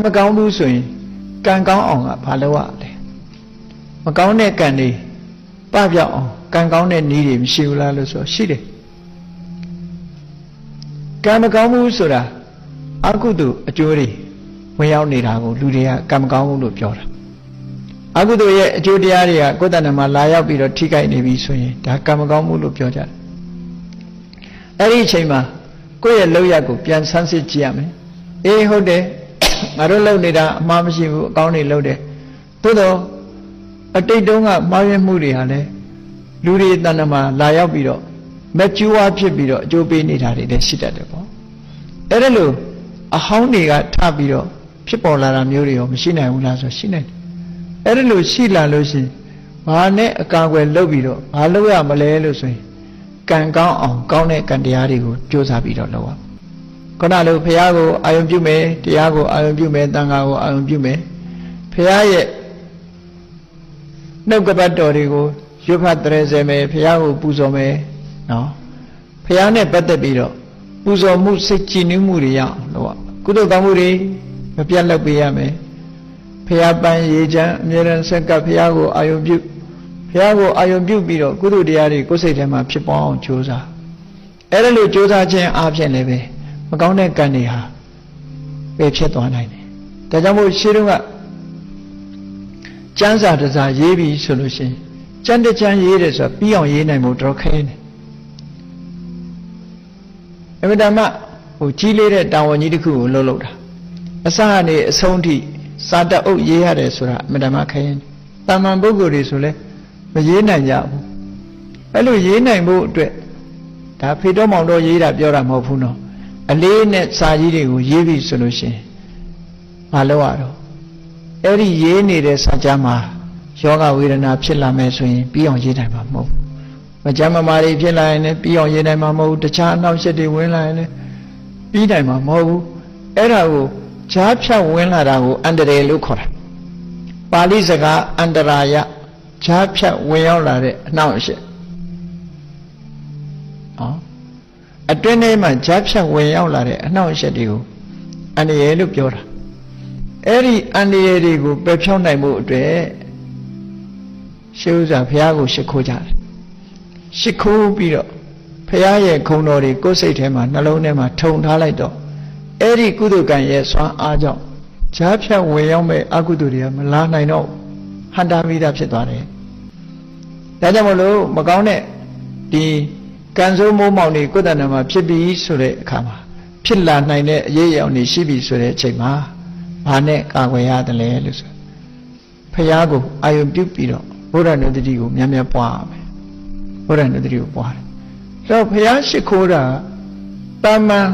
မကောင်းဘူးဆိုရင်ကံကောင်းအောင်ကဘာလုပ်ရလဲမကောင်းတဲ့ကံတွေပပြောက်အောင်ကံကောင်းတဲ့နည်းတွေမရှိဘူးလားလို့ဆိုရှိတယ်ကံမကောင်းဘူးဆိုတာအကုသိုလ်အကျိုးတွေဝင်ရောက်နေတာကိုလူတွေကကံမကောင်းဘူးလို့ပြောတာအကုသိုလ်ရဲ့အကျိုးတရားတွေကကိုယ်တဏ္ဍာမှာလာရောက်ပြီးတော့ထိခိုက်နေပြီဆိုရင်ဒါကံမကောင်းဘူးလို့ပြောကြတယ်အဲ့ဒီအချိန်မှာကိုယ့်ရဲ့လောက်ရကိုပြန်ဆန်းစစ်ကြည့်ရမယ်အေးဟုတ်တယ်ငါတို့လုပ်နေတာအမှားမရှိဘူးအကောင်းတွေလုပ်တယ်သို့တော့အတိတ်တုန်းကမှားယွင်းမှုတွေဟာလည်းလူတွေတဏ္ဍာမှာလာရောက်ပြီးတော့မကျူးဝါဖြစ်ပြီးတော့အကျိုးပေးနေတာတွေလည်းရှိတတ်တယ်ပေါ့အဲ့ဒါလို့အဟောင်းတွေကထပြီးတော့ဖြစ်ပေါ်လာတာမျိုးတွေရောမရှိနိုင်ဘူးလားဆိုရှိနိုင်တယ်အဲ့ဒါလို့ရှိလာလို့ရှိရင်ဘာနဲ့အကာအကွယ်လုပ်ပြီးတော့ဘာလုပ်ရမလဲလို့ဆိုရင်ကံကောင်းအောင်ကောင်းတဲ့ကံတရားတွေကိုကြိုးစားပြီးတော့လုပ်ရခုနလိုဘုရားကိုအာရုံပြုမယ်တရားကိုအာရုံပြုမယ်သံဃာကိုအာရုံပြုမယ်ဘုရားရဲ့နှုတ်ကပတ်တော်တွေကိုရွတ်ဖတ်တရေစေမယ်ဘုရားကိုပူဇော်မယ်နော်ဘုရားနဲ့ပတ်သက်ပြီးတော့ပူဇော်မှုစိတ်ကြည်နူးမှုတွေရအောင်လုပ်ရကုသိုလ်ကောင်းမှုတွေမပြတ်လုပ်ပေးရမယ်ဘုရားပန်းရေချမ်းအမြဲတမ်းဆက်ကပ်ဘုရားကိုအာရုံပြုဘုရားကိုအာရုံပြုပြီးတော့ကုသိုလ်တရားတွေကိုယ်စိတ်ထဲမှာဖြစ်ပေါ်အောင်ကြိုးစားအဲ့ဒါလို့ကြိုးစားခြင်းအားဖြင့်လည်းပဲမကောင်းတဲ့ကံတွေဟာပယ်ဖြစ်သွားနိုင်တယ်ဒါကြောင့်မို့ရှင်းတော့ကကျမ်းစာတစ်စာရေးပြီးဆိုလို့ရှိရင်ကျမ်းတစ်ကျမ်းရေးတယ်ဆိုတော့ပြီးအောင်ရေးနိုင်ဖို့တော်ခဲတယ်အမှန်တမ်းကြီးလေးတဲ့တာဝန်ကြီးတစ်ခုကိုလုပ်တာအစကနေအဆုံးထိစာတအုပ်ရေးရတယ်ဆိုတာအမှန်တမ်းခဲရင်တာမန်ပုဂ္ဂိုလ်တွေဆိုလဲမရေးနိုင်ကြဘူးအဲ့လိုရေးနိုင်ဖို့အတွက်ဒါဖေတော်မောင်တော်ရေးတာပြောတာမဟုတ်ဘူးနော်အလေးနဲ့စာကြီးတွေကိုရေးပြီဆိုလို့ရှိရင်မလုပ်ရတော့အဲ့ဒီရေးနေတဲ့စာကြားမှာယောဂဝေဒနာဖြစ်လာမယ်ဆိုရင်ပြီးအောင်ရေးနိုင်မှာမဟုတ်ဘူးမကြမ်းမမာတွေဖြစ်လာရင်လည်းပြီးအောင်ရေးနိုင်မှာမဟုတ်ဘူးတခြားအနှောင့်အယှက်တွေဝင်လာရင်လည်းပြီးနိုင်မှာမဟုတ်ဘူးအဲ့ဒါကိုဈာဖြတ်ဝင်လာတာကိုအန္တရာယ်လို့ခေါ်တာပါဠိစကားအန္တရာယဈာဖြတ်ဝင်ရောက်လာတဲ့အနှောင့်အယှက်အတွင်းထဲမှာဈာဖြတ်ဝင်ရောက်လာတဲ့အနှောင့်အယှက်တွေကိုအန္တရာယ်လို့ပြောတာအဲ့ဒီအန္တရာယ်တွေကိုပယ်ဖြောင်းနိုင်မှုအတွက်ရှေးဥစွာဘုရားကိုရှိခိုးကြတယ်ရှိခိုးပြီးတော့ဘုရားရဲ့ခုံတော်တွေကိုယ်စိတ်ထဲမှာနှလုံးထဲမှာထုံထားလိုက်တော့အဲ့ဒီကုသိုလ်ကံရဲ့စွမ်းအားကြောင့်ဈာဖြတ်ဝင်ရောက်မဲ့အကုသိုလ်တွေကမလာနိုင်တော့ဟန်တာမိတာဖြစ်သွားတယ်ဒါကြောင့်မလို့မကောင်းတဲ့ဒီကံဆိုးမိုးမောင်တွေကိုယ်တဏ္ဍာမှာဖြစ်ပြီးဆိုတဲ့အခါမှာဖြစ်လာနိုင်တဲ့အရေးအယောင်တွေရှိပြီဆိုတဲ့အချိန်မှာဘာနဲ့ကာကွယ်ရတယ်လဲလို့ဆိုဘုရားကိုအာရုံပြုပြီးတော့ဘုရားနုတ္တိကိုများများပွားရမယ်ဘုရားနုတ္တိကိုပွားတယ်ဆိုတော့ဘုရားရှိခိုးတာတာမန်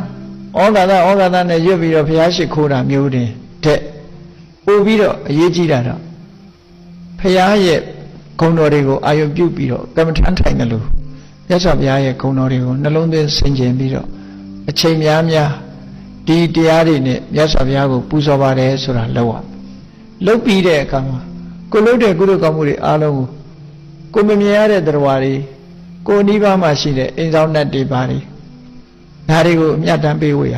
ဩဃာတနဲ့ရွတ်ပြီးတော့ဘုရားရှိခိုးတာမျိုးတင်တဲ့ပို့ပြီးတော့အရေးကြီးတာတော့ဘုရားရဲ့ဂုဏ်တော်တွေကိုအာရုံပြုပြီးတော့ကမ္မထမ်းထိုင်တယ်လို့မြတ်စွာဘုရားရဲ့ဂုဏ်တော်တွေကိုနှလုံးသွင်းဆင်ခြင်ပြီးတော့အချိန်များများဒီတရားတွေနဲ့မြတ်စွာဘုရားကိုပူဇော်ပါတယ်ဆိုတာလုပ်ပြီးတဲ့အခါမှာကိုလုပ်တဲ့ကုသိုလ်ကောင်းမှုတွေအားလုံးကိုမမြင်ရတဲ့တရားတွေကိုနိဗ္ဗာန်မှာရှိတဲ့အိမ်ဆောင်တတ်တွေပါတွေဒါတွေကိုအမြတ်တမ်းပေးဝေရ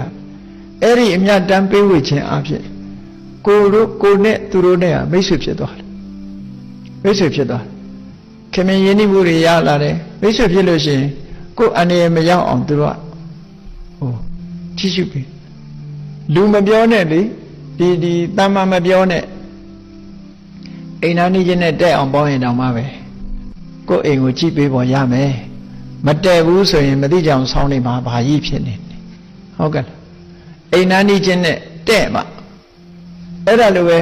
အဲ့ဒီအမြတ်တမ်းပေးဝေခြင်းအဖြစ်ကိုနဲ့သူတို့နဲ့မိတ်ဆွေဖြစ်သွားတယ်မိတ်ဆွေဖြစ်သွားခင်မင်ရင်းနှီးမှုတွေရလာတယ်မိတ်ဆွေဖြစ်လို့ရှိရင်ကိုယ်အနေနဲ့မရောက်အောင်သူတို့ကကြည့်ရှုပြီလူမပြောနဲ့လေဒီတမ္မာမပြောနဲ့အိမ်နာနေခြင်းနဲ့တဲ့အောင်ပေါင်းရင်တောင်မှပဲကိုယ်အိမ်ကိုကြည့်ပေးပေါ်ရမယ်မတဲ့ဘူးဆိုရင်မသိကြအောင်ဆောင်းနေမှာဘာကြီးဖြစ်နေဟုတ်ကဲ့အိမ်နာနေခြင်းနဲ့တဲ့မှာအဲ့ဒါလိုပဲ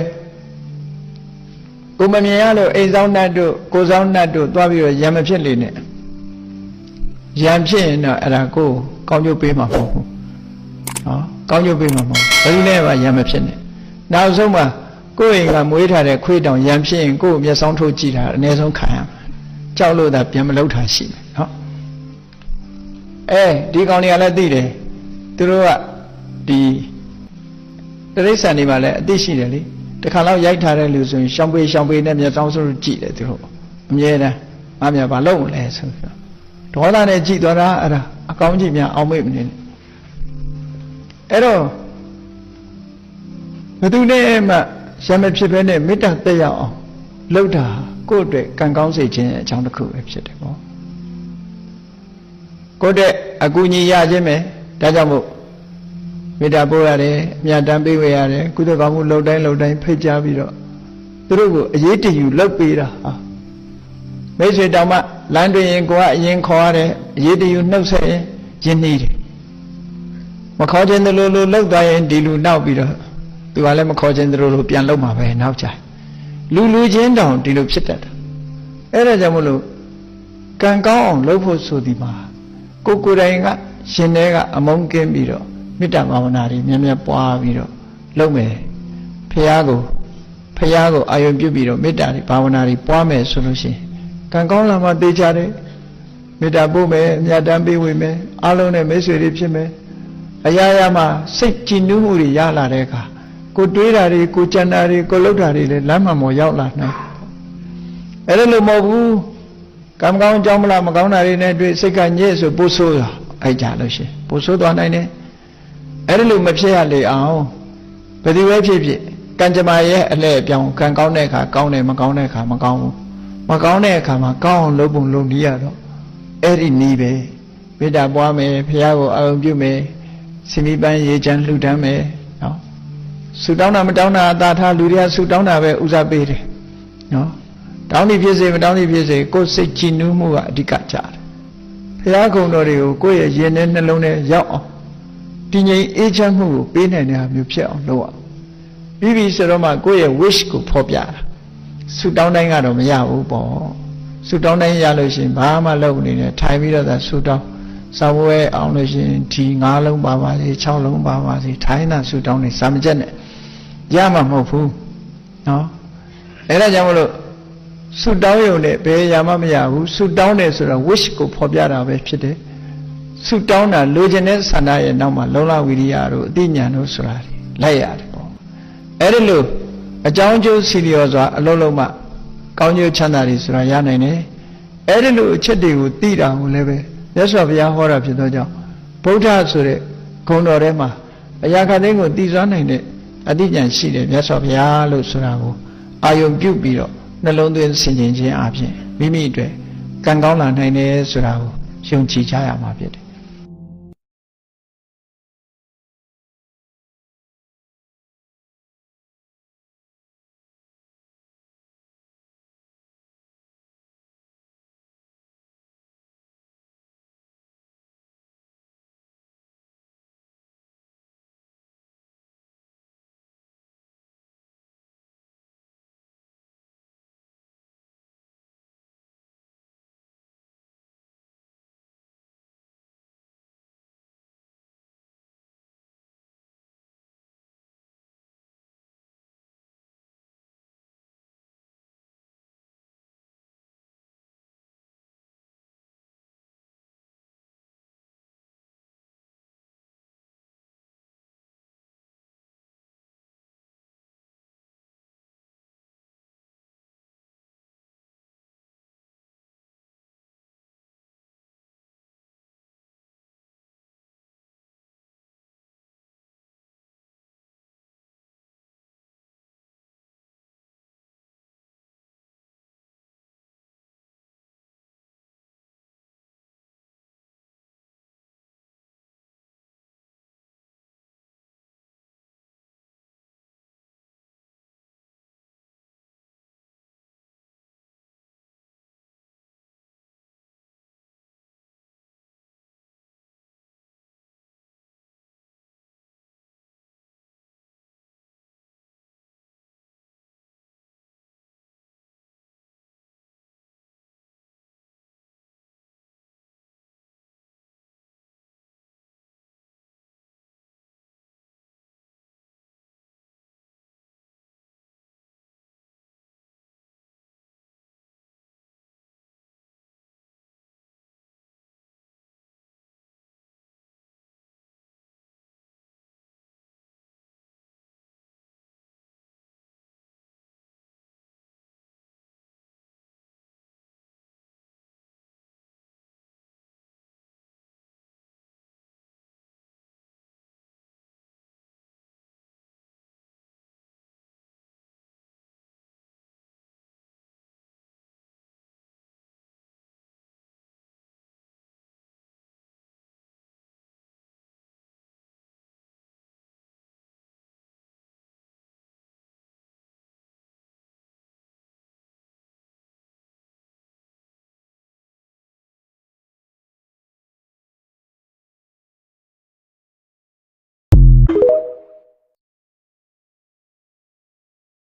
ကိုမမြင်ရလို့အိမ်ဆောင်တတ်တို့ကိုဆောင်တတ်တို့သွားပြီးတော့ရံမဖြစ်လေနဲ့ရံဖြစ်ရင်တော့အဲ့ဒါကိုကောင်းကျိုးပေးမှာမဟုတ်ဘူးနော်ကောင်းကျိုးပေးမှာမဟုတ်ဘူးဘယ်လိုလဲပါရံမဖြစ်နဲ့နောက်ဆုံးမှာကိုယ့်အိမ်ကမွေးထားတဲ့ခွေးတောင်ရံဖြစ်ရင်ကိုယ့်မျက်စောင်းထိုးကြည့်တာအနည်းဆုံးခံရမှာကြောက်လို့သာပြန်မလုပ်တာရှိတယ်နော်ဒီကောင်တွေကလည်းသိတယ်သူတို့ကဒီတိရစ္ဆာန်တွေမှာလည်းအသိရှိတယ်လေတခါတော့ရိုက်ထားတဲ့လူဆိုရင်ရှောင်းပေးနဲ့မျက်စောင်းစိုးကြည့်တယ်သူတို့အမြဲတမ်းငါမြတ်ဘာလုပ်မလဲဆိုပြီးဒေါသနဲ့ကြည့်သွားတာအဲ့ဒါအကောင်းကြီးများအောင်မေ့မနေနဲ့အဲ့တော့ ဘယ်သူနဲ့မှရမဖြစ်ဘဲနဲ့မေတ္တာတက်ရောက်အောင်လုပ်တာကိုယ့်အတွက်ကံကောင်းစေခြင်းအကြောင်းတစ်ခုပဲဖြစ်တယ်ပေါ့ကိုယ့်တဲ့အကူအညီရခြင်းပဲဒါကြောင့်မို့မေတ္တာပို့ရတယ်အမြတ်တမ်းပေးဝေရတယ်ကုသိုလ်ကောင်းမှုလုပ်တိုင်းဖိတ်ကြားပြီးတော့သူတို့ကိုအရေးတယူလုပ်ပေးတာဟာမိတ်ဆွေတောင်မှလမ်းတွင်ရင်ကိုကအရင်ခေါ်ရတယ်အရေးတယူနှုတ်ဆက်ရင်ရင်းနှီးတယ်မခေါ်ခြင်းတလို့လှုပ်သွားရင်ဒီလူနောက်ပြီးတော့သူကလည်းမခေါ်ခြင်းတလို့ပြန်လှုပ်မှာပဲနောက်ကြလူချင်းတောင်ဒီလိုဖြစ်တတ်တာအဲ့ဒါကြောင့်မလို့ကံကောင်းအောင်လုပ်ဖို့ဆိုဒီမှာကိုယ်တိုင်ကရှင်ထဲကအမုန်းကင်းပြီးတော့မေတ္တာဘာဝနာတွေမြတ်မြတ်ပွားပြီးတော့လုပ်မယ်ဖရာကိုအာယုံပြုပြီးတော့မေတ္တာတွေဘာဝနာတွေပွားမယ်ဆိုလို့ရှိရင်ကံကောင်းလာမှသိကြတယ်မေတ္တာပို့မယ်အမြတ်တမ်းပေးဝေမယ်အားလုံးနဲ့မိတ်ဆွေတွေဖြစ်မယ်အရာရာမှာစိတ်ကြည်နူးမှုတွေရလာတဲ့အခါကိုတွေးတာတွေကိုကြံတာတွေကိုလှုပ်တာတွေလည်းလမ်းမှမော်ရောက်လာနိုင်အဲ့ဒါလို့မဟုတ်ဘူးကံကောင်းကြောင်းမလားမကောင်းတာတွေနဲ့တွေ့စိတ်ကညစ်ဆိုပို့ဆိုးတာအဲ့ကြလို့ရှိရင်ပို့ဆိုးသွားနိုင်တယ်အဲ့ဒါလို့မဖြစ်ရလေအောင်ဘယ်သူပဲဖြစ်ဖြစ်ကံကြမ္မာရဲ့အလှည့်အပြောင်းကံကောင်းတဲ့အခါကောင်းတယ်မကောင်းတဲ့အခါမကောင်းဘူးမကောင်းတဲ့အခါမှာကောင်းအောင်လုပ်ပုံလုပ်နည်းရတော့အဲ့ဒီနည်းပဲမေတ္တာပွားမယ်ဘုရားကိုအာရုံပြုမယ်စင်မိပန်းရေချမ်းလှူဒန်းမယ်နော်ဆုတောင်းတာမတောင်းတာအသာထားလူတွေကဆုတောင်းတာပဲဥစားပေးတယ်နော်တောင်းနေဖြစ်စေမတောင်းနေဖြစ်စေကိုယ်စိတ်ကြည်နူးမှုကအဓိကကြတယ်ဘုရားကုံတော်တွေကိုကိုယ့်ရဲ့ရင်ထဲနှလုံးထဲရောက်အောင်တည်ငြိမ်အေးချမ်းမှုကိုပေးနိုင်တဲ့မျိုးဖြစ်အောင်လုပ်အောင်ပြီးပြီဆိုတော့မှကိုယ့်ရဲ့ wish ကိုဖော်ပြတာဆုတောင်းတိုင်းကတော့မရဘူးပေါ့ဆုတောင်းတိုင်းရလို့ရှိရင်ဘာမှလုပ်နေနဲ့ထိုင်ပြီးတော့သာဆုတောင်းစာဝဲအောင်လို့ရှိရင်ဒီ9လုံးပါပါစေ6လုံးပါပါစေထိုင်းတာဆုတောင်းနေစာမကျက်နဲ့ရမှာမဟုတ်ဘူးနော်အဲ့ဒါကြောင့်မလို့ဆုတောင်းရုံနဲ့ဘယ်ရမှမရဘူးဆုတောင်းတယ်ဆိုတော့ wish ကိုဖော်ပြတာပဲဖြစ်တယ်ဆုတောင်းတာလိုချင်တဲ့ဆန္ဒရဲ့နောက်မှာလုံလဝိရိယတို့အသိဉာဏ်တို့ဆိုတာလိုက်ရတယ်ပေါ့အဲ့ဒီလိုအကြောင်းကျိုးစီလျော်စွာအလုံးလုံးမှကောင်းကျိုးချမ်းသာတွေဆိုတာရနိုင်တယ်အဲ့ဒီလိုအချက်တွေကိုသိတာကိုလည်းပဲမြတ်စွာဘုရားဟောတာဖြစ်သောကြောင့်ဗုဒ္ဓဆိုတဲ့ဂုဏ်တော်ထဲမှာအရာခသိန်းကိုတည်စွမ်းနိုင်တဲ့အသိဉာဏ်ရှိတယ်မြတ်စွာဘုရားလို့ဆိုတာကိုအာယုံပြုပြီးတော့နှလုံးသွင်းဆင်ခြင်ခြင်းအပြင်မိမိအတွက်ကံကောင်းလာနိုင်တယ်ဆိုတာကိုယုံကြည်ကြရမှာဖြစ်တယ်